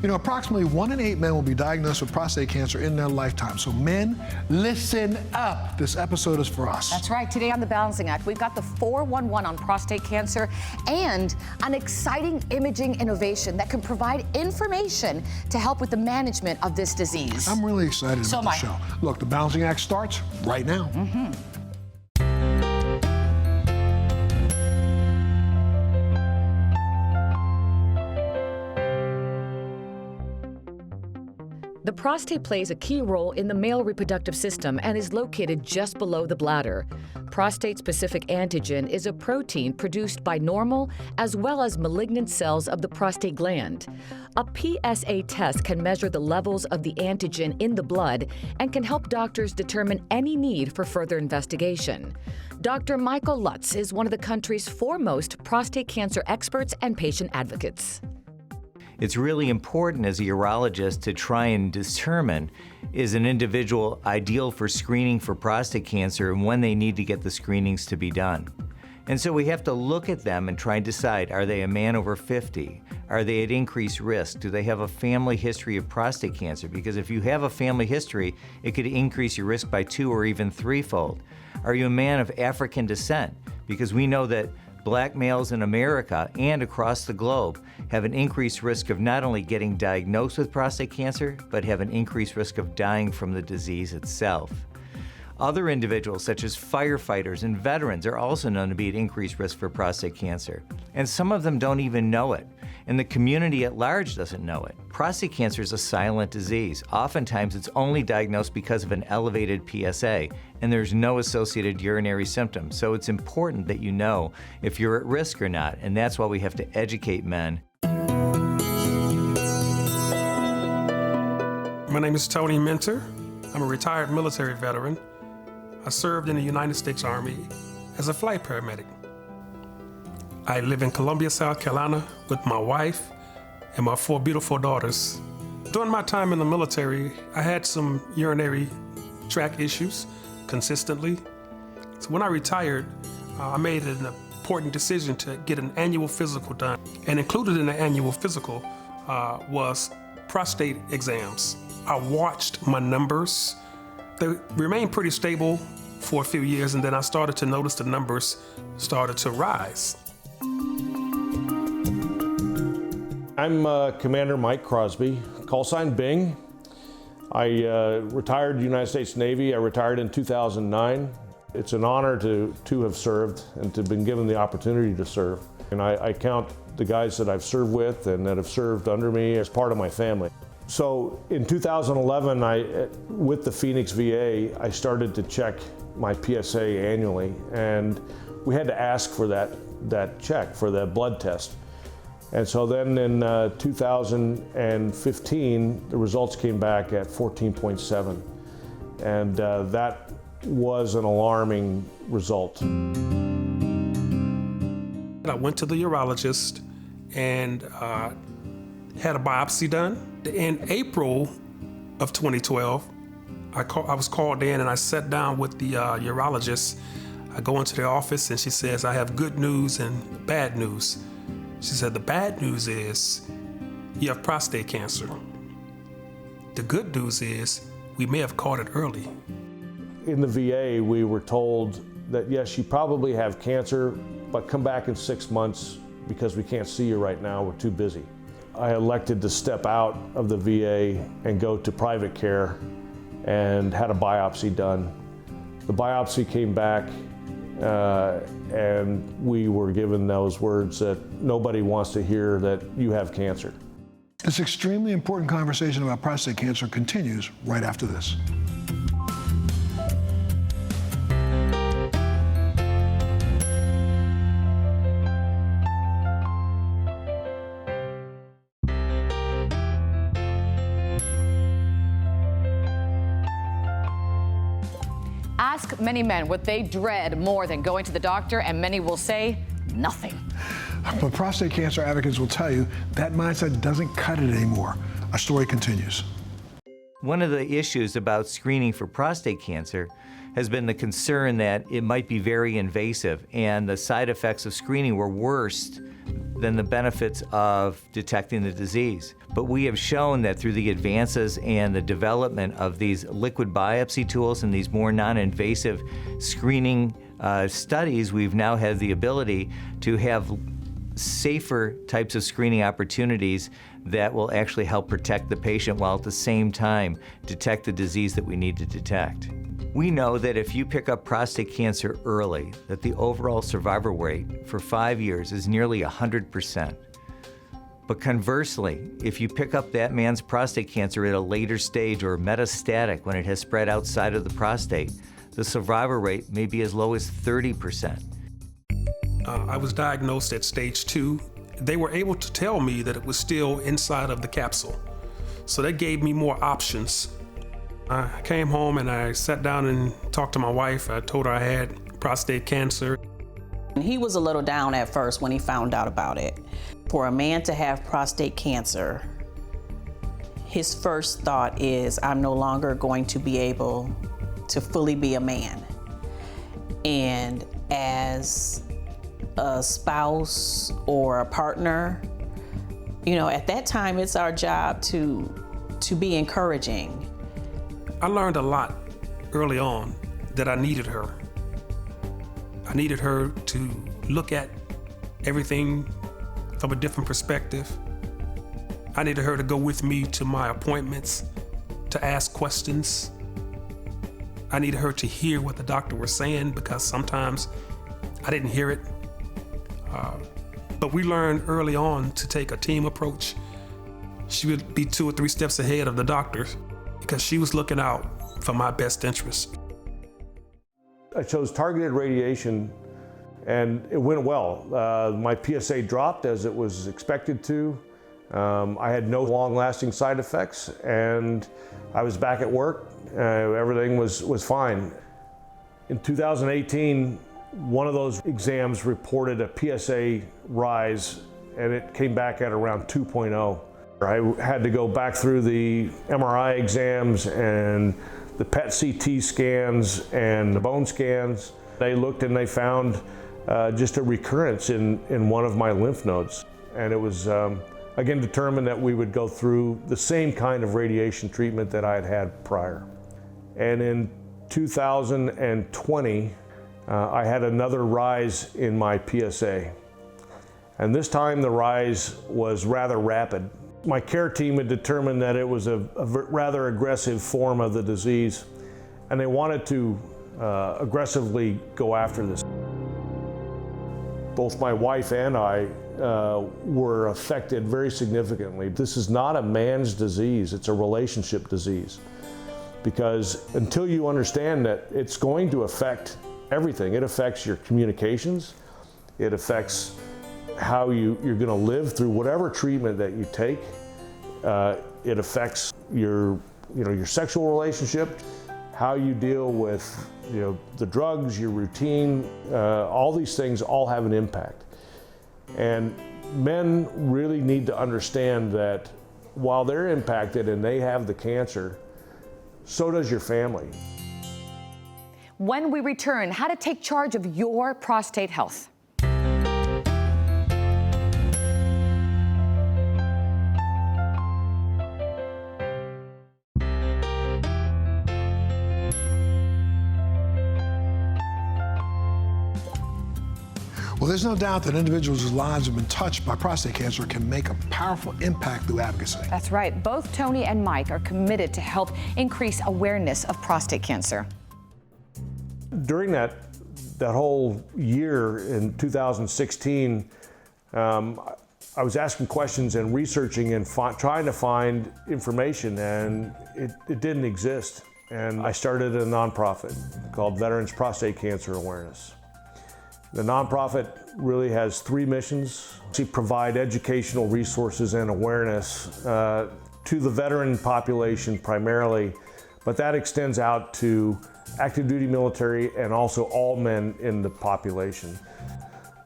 You know, approximately 1 in 8 men will be diagnosed with prostate cancer in their lifetime. So men, listen up. This episode is for us. That's right. Today on The Balancing Act, we've got the 411 on prostate cancer and an exciting imaging innovation that can provide information to help with the management of this disease. I'm really excited about the show. Look, The Balancing Act starts right now. The prostate plays a key role in the male reproductive system and is located just below the bladder. Prostate-specific antigen is a protein produced by normal as well as malignant cells of the prostate gland. A PSA test can measure the levels of the antigen in the blood and can help doctors determine any need for further investigation. Dr. Michael Lutz is one of the country's foremost prostate cancer experts and patient advocates. It's really important as a urologist to try and determine, is an individual ideal for screening for prostate cancer and when they need to get the screenings to be done. And so we have to look at them and try and decide, are they a man over 50? Are they at increased risk? Do they have a family history of prostate cancer? Because if you have a family history, it could increase your risk by 2 or even 3-fold. Are you a man of African descent? Because we know that Black males in America and across the globe have an increased risk of not only getting diagnosed with prostate cancer, but have an increased risk of dying from the disease itself. Other individuals, such as firefighters and veterans, are also known to be at increased risk for prostate cancer. And some of them don't even know it, and the community at large doesn't know it. Prostate cancer is a silent disease. Oftentimes, it's only diagnosed because of an elevated PSA, and there's no associated urinary symptoms. So it's important that you know if you're at risk or not, and that's why we have to educate men. My name is Tony Minter. I'm a retired military veteran. I served in the United States Army as a flight paramedic. I live in Columbia, South Carolina with my wife and my 4 beautiful daughters. During my time in the military, I had some urinary tract issues consistently. So when I retired, I made an important decision to get an annual physical done. And included in the annual physical was prostate exams. I watched my numbers. They remained pretty stable for a few years, and then I started to notice the numbers started to rise. I'm Commander Mike Crosby, call sign Bing. I retired United States Navy. I retired in 2009. It's an honor to have served and to have been given the opportunity to serve. And I count the guys that I've served with and that have served under me as part of my family. So in 2011, with the Phoenix VA, I started to check my PSA annually, and we had to ask for that check, for that blood test. And so then in 2015, the results came back at 14.7, and that was an alarming result. I went to the urologist and had a biopsy done. In April of 2012, I was called in and I sat down with the urologist. I go into the office and she says, I have good news and bad news. She said, the bad news is you have prostate cancer. The good news is we may have caught it early. In the VA, we were told that yes, you probably have cancer, but come back in 6 months because we can't see you right now, we're too busy. I elected to step out of the VA and go to private care and had a biopsy done. The biopsy came back and we were given those words that nobody wants to hear, that you have cancer. This extremely important conversation about prostate cancer continues right after this. Ask many men what they dread more than going to the doctor, and many will say nothing. But prostate cancer advocates will tell you that mindset doesn't cut it anymore. Our story continues. One of the issues about screening for prostate cancer has been the concern that it might be very invasive, and the side effects of screening were worse than the benefits of detecting the disease. But we have shown that through the advances and the development of these liquid biopsy tools and these more non-invasive screening studies, we've now had the ability to have safer types of screening opportunities that will actually help protect the patient while at the same time detect the disease that we need to detect. We know that if you pick up prostate cancer early, that the overall survival rate for 5 years is nearly 100%. But conversely, if you pick up that man's prostate cancer at a later stage or metastatic when it has spread outside of the prostate, the survival rate may be as low as 30%. I was diagnosed at stage 2. They were able to tell me that it was still inside of the capsule. So that gave me more options. I came home and I sat down and talked to my wife. I told her I had prostate cancer. He was a little down at first when he found out about it. For a man to have prostate cancer, his first thought is, I'm no longer going to be able to fully be a man. And as a spouse or a partner, you know, at that time it's our job to be encouraging. I learned a lot early on that I needed her. I needed her to look at everything from a different perspective. I needed her to go with me to my appointments, to ask questions. I needed her to hear what the doctor was saying because sometimes I didn't hear it. But we learned early on to take a team approach. She would be 2 or 3 steps ahead of the doctors because she was looking out for my best interest. I chose targeted radiation and it went well. My PSA dropped as it was expected to. I had no long-lasting side effects and I was back at work. Everything was fine. In 2018, one of those exams reported a PSA rise and it came back at around 2.0. I had to go back through the MRI exams and the PET CT scans and the bone scans. They looked and they found just a recurrence in one of my lymph nodes. And it was again determined that we would go through the same kind of radiation treatment that I had had prior. And in 2020, I had another rise in my PSA. And this time the rise was rather rapid. My care team had determined that it was a rather aggressive form of the disease, and they wanted to aggressively go after this. Both my wife and I were affected very significantly. This is not a man's disease, it's a relationship disease. Because until you understand that it's going to affect everything, it affects your communications, it affects how you're going to live through whatever treatment that you take. It affects your sexual relationship, how you deal with the drugs, your routine. All these things all have an impact. And men really need to understand that while they're impacted and they have the cancer, so does your family. When we return, how to take charge of your prostate health. Well, there's no doubt that individuals whose lives have been touched by prostate cancer can make a powerful impact through advocacy. That's right. Both Tony and Mike are committed to help increase awareness of prostate cancer. During that whole year in 2016, I was asking questions and researching and trying to find information, and it didn't exist. And I started a nonprofit called Veterans Prostate Cancer Awareness. The nonprofit really has 3 missions to provide educational resources and awareness to the veteran population primarily, but that extends out to active duty military and also all men in the population.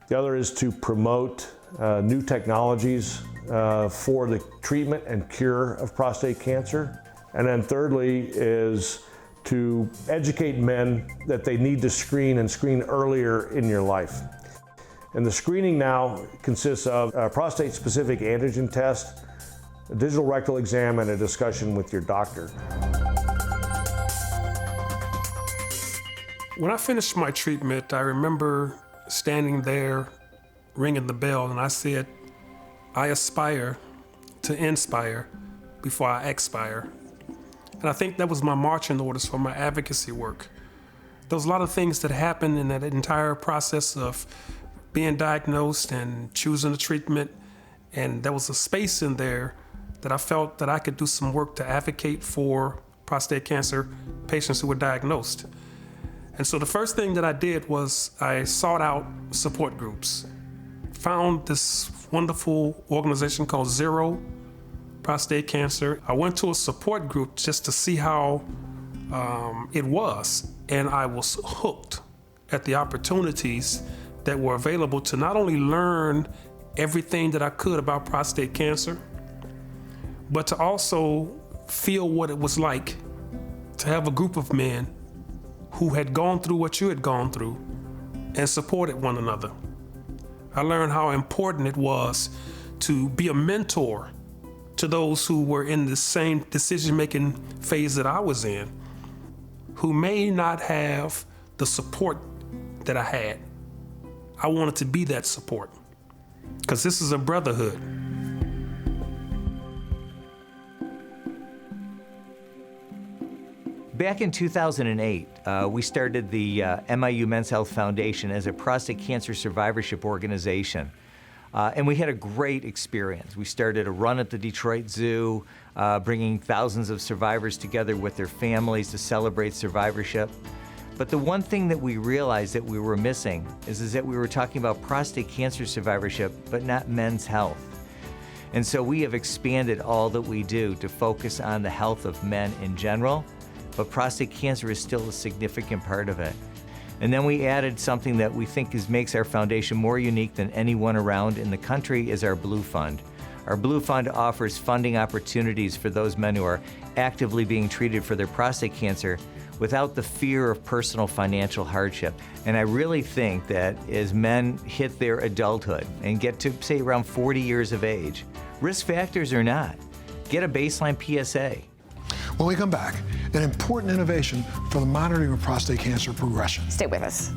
The other is to promote new technologies for the treatment and cure of prostate cancer. And then thirdly is to educate men that they need to screen and screen earlier in your life. And the screening now consists of a prostate-specific antigen test, a digital rectal exam, and a discussion with your doctor. When I finished my treatment, I remember standing there, ringing the bell, and I said, I aspire to inspire before I expire. And I think that was my marching orders for my advocacy work. There was a lot of things that happened in that entire process of being diagnosed and choosing the treatment, and there was a space in there that I felt that I could do some work to advocate for prostate cancer patients who were diagnosed. And so the first thing that I did was I sought out support groups. Found this wonderful organization called Zero Prostate Cancer. I went to a support group just to see how it was, and I was hooked at the opportunities that were available to not only learn everything that I could about prostate cancer, but to also feel what it was like to have a group of men who had gone through what you had gone through and supported one another. I learned how important it was to be a mentor to those who were in the same decision-making phase that I was in, who may not have the support that I had. I wanted to be that support, because this is a brotherhood. Back in 2008, we started the MIU Men's Health Foundation as a prostate cancer survivorship organization. And we had a great experience. We started a run at the Detroit Zoo, bringing thousands of survivors together with their families to celebrate survivorship. But the one thing that we realized that we were missing is that we were talking about prostate cancer survivorship, but not men's health. And so we have expanded all that we do to focus on the health of men in general, but prostate cancer is still a significant part of it. And then we added something that we think makes our foundation more unique than anyone around in the country is our Blue Fund. Our Blue Fund offers funding opportunities for those men who are actively being treated for their prostate cancer without the fear of personal financial hardship. And I really think that as men hit their adulthood and get to, say, around 40 years of age, risk factors or not, get a baseline PSA. When we come back, an important innovation for the monitoring of prostate cancer progression. Stay with us.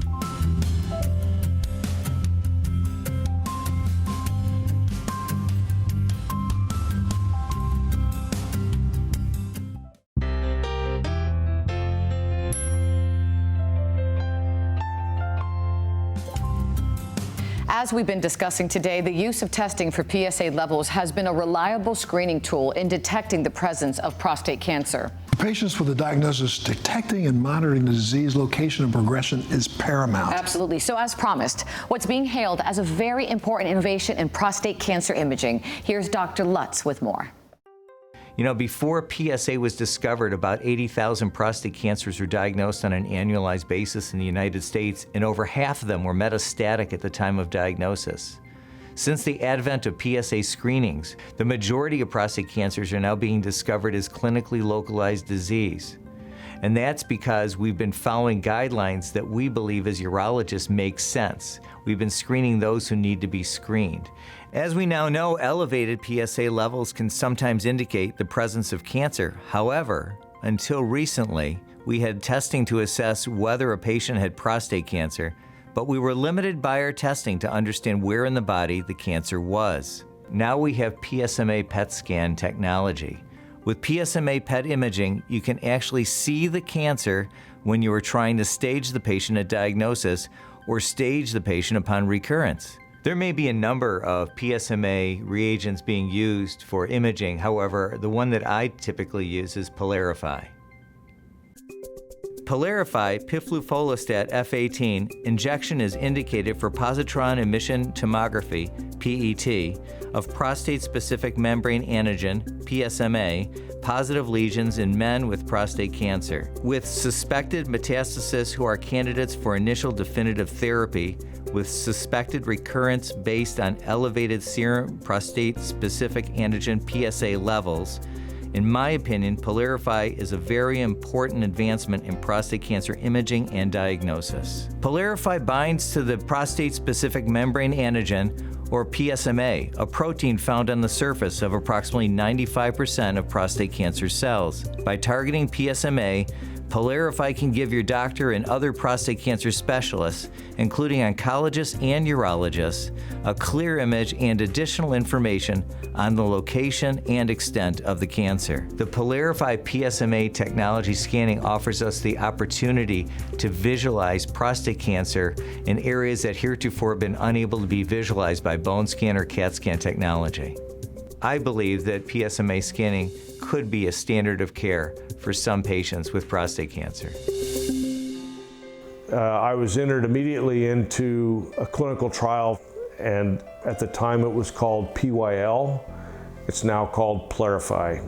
As we've been discussing today, the use of testing for PSA levels has been a reliable screening tool in detecting the presence of prostate cancer. Patients with a diagnosis, detecting and monitoring the disease location and progression is paramount. Absolutely. So as promised, what's being hailed as a very important innovation in prostate cancer imaging. Here's Dr. Lutz with more. You know, before PSA was discovered, about 80,000 prostate cancers were diagnosed on an annualized basis in the United States, and over half of them were metastatic at the time of diagnosis. Since the advent of PSA screenings, the majority of prostate cancers are now being discovered as clinically localized disease. And that's because we've been following guidelines that we believe as urologists make sense. We've been screening those who need to be screened. As we now know, elevated PSA levels can sometimes indicate the presence of cancer. However, until recently, we had testing to assess whether a patient had prostate cancer, but we were limited by our testing to understand where in the body the cancer was. Now we have PSMA PET scan technology. With PSMA PET imaging, you can actually see the cancer when you are trying to stage the patient at diagnosis or stage the patient upon recurrence. There may be a number of PSMA reagents being used for imaging. However, the one that I typically use is PYLARIFY. PYLARIFY piflufolastat F18 injection is indicated for positron emission tomography, PET, of prostate-specific membrane antigen, PSMA, positive lesions in men with prostate cancer. With suspected metastasis who are candidates for initial definitive therapy, with suspected recurrence based on elevated serum prostate-specific antigen PSA levels, In my opinion, PYLARIFY is a very important advancement in prostate cancer imaging and diagnosis. PYLARIFY binds to the prostate-specific membrane antigen, or PSMA, a protein found on the surface of approximately 95% of prostate cancer cells. By targeting PSMA, PYLARIFY can give your doctor and other prostate cancer specialists, including oncologists and urologists, a clear image and additional information on the location and extent of the cancer. The PYLARIFY PSMA technology scanning offers us the opportunity to visualize prostate cancer in areas that heretofore have been unable to be visualized by bone scan or CAT scan technology. I believe that PSMA scanning could be a standard of care for some patients with prostate cancer. I was entered immediately into a clinical trial, and at the time it was called PYL. It's now called PYLARIFY.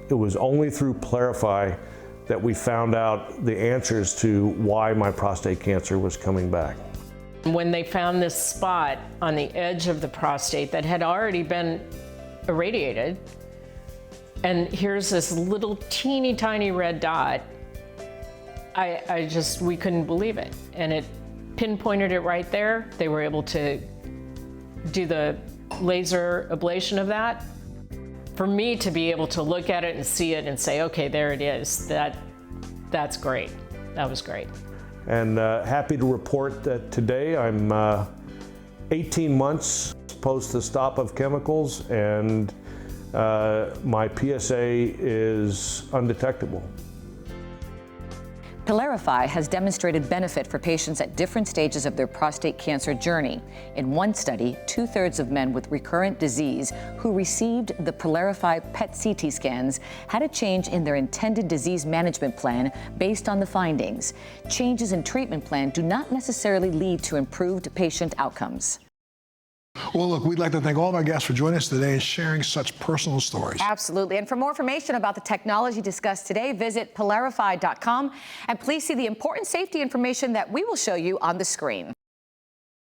It was only through PYLARIFY that we found out the answers to why my prostate cancer was coming back. When they found this spot on the edge of the prostate that had already been irradiated, and here's this little teeny tiny red dot, we couldn't believe it. And it pinpointed it right there. They were able to do the laser ablation of that. For me to be able to look at it and see it and say, okay, there it is, that's great. That was great. And happy to report that today I'm 18 months post the stop of chemicals, and my PSA is undetectable. PYLARIFY has demonstrated benefit for patients at different stages of their prostate cancer journey. In one study, 2/3 of men with recurrent disease who received the PYLARIFY PET CT scans had a change in their intended disease management plan based on the findings. Changes in treatment plan do not necessarily lead to improved patient outcomes. Well, look, we'd like to thank all of our guests for joining us today and sharing such personal stories. Absolutely. And for more information about the technology discussed today, visit PYLARIFY.com. And please see the important safety information that we will show you on the screen.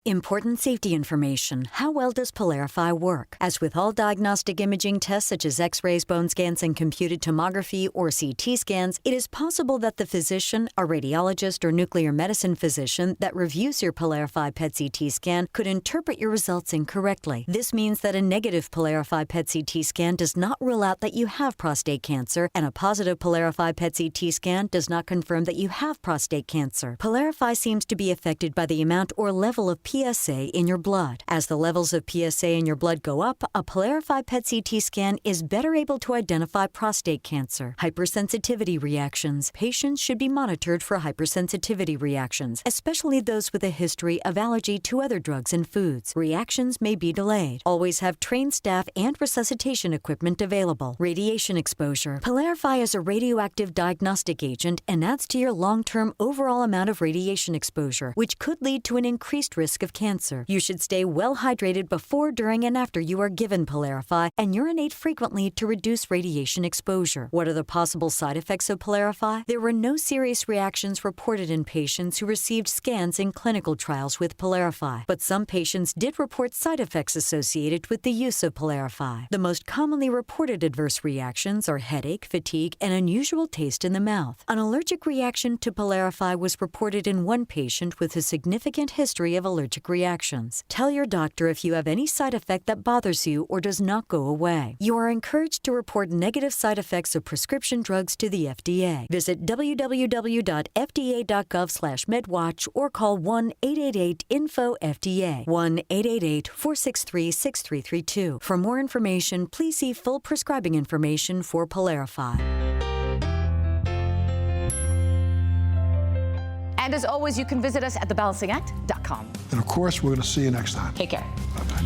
Important safety information. How well does PYLARIFY work? As with all diagnostic imaging tests such as X-rays, bone scans, and computed tomography or CT scans, it is possible that the physician, a radiologist or nuclear medicine physician that reviews your PYLARIFY PET CT scan could interpret your results incorrectly. This means that a negative PYLARIFY PET CT scan does not rule out that you have prostate cancer, and a positive PYLARIFY PET CT scan does not confirm that you have prostate cancer. PYLARIFY seems to be affected by the amount or level of PSA in your blood. As the levels of PSA in your blood go up, a PYLARIFY PET CT scan is better able to identify prostate cancer. Hypersensitivity reactions. Patients should be monitored for hypersensitivity reactions, especially those with a history of allergy to other drugs and foods. Reactions may be delayed. Always have trained staff and resuscitation equipment available. Radiation exposure. PYLARIFY is a radioactive diagnostic agent and adds to your long-term overall amount of radiation exposure, which could lead to an increased risk of cancer. You should stay well hydrated before, during, and after you are given PYLARIFY, and urinate frequently to reduce radiation exposure. What are the possible side effects of PYLARIFY? There were no serious reactions reported in patients who received scans in clinical trials with PYLARIFY, but some patients did report side effects associated with the use of PYLARIFY. The most commonly reported adverse reactions are headache, fatigue, and unusual taste in the mouth. An allergic reaction to PYLARIFY was reported in one patient with a significant history of allergic reactions. Tell your doctor if you have any side effect that bothers you or does not go away. You are encouraged to report negative side effects of prescription drugs to the FDA. Visit www.fda.gov/medwatch or call 1-888-INFO-FDA, 1-888-463-6332. For more information, please see full prescribing information for PYLARIFY. And as always, you can visit us at thebalancingact.com. And of course, we're going to see you next time. Take care. Bye-bye.